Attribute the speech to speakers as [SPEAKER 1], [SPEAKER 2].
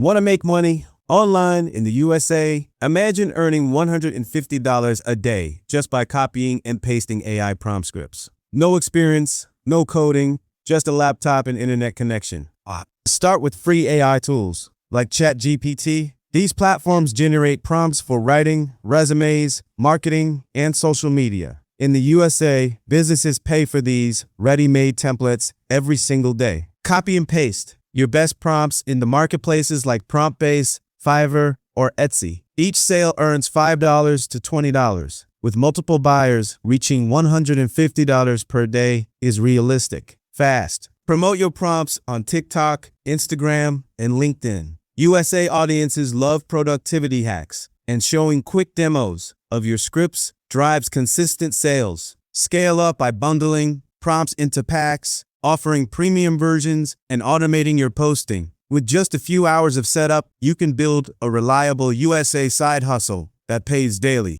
[SPEAKER 1] Want to make money online in the USA? Imagine earning $150 a day just by copying and pasting AI prompt scripts. No experience, no coding, just a laptop and internet connection. Start with free AI tools like ChatGPT. These platforms generate prompts for writing, resumes, marketing, and social media. In the USA, businesses pay for these ready-made templates every single day. Copy and paste your best prompts in the marketplaces like PromptBase, Fiverr, or Etsy. Each sale earns $5 to $20, with multiple buyers reaching $150 per day is realistic. Fast. Promote your prompts on TikTok, Instagram, and LinkedIn. USA audiences love productivity hacks, and showing quick demos of your scripts drives consistent sales. Scale up by bundling prompts into packs, offering premium versions, and automating your posting. With just a few hours of setup, you can build a reliable USA side hustle that pays daily.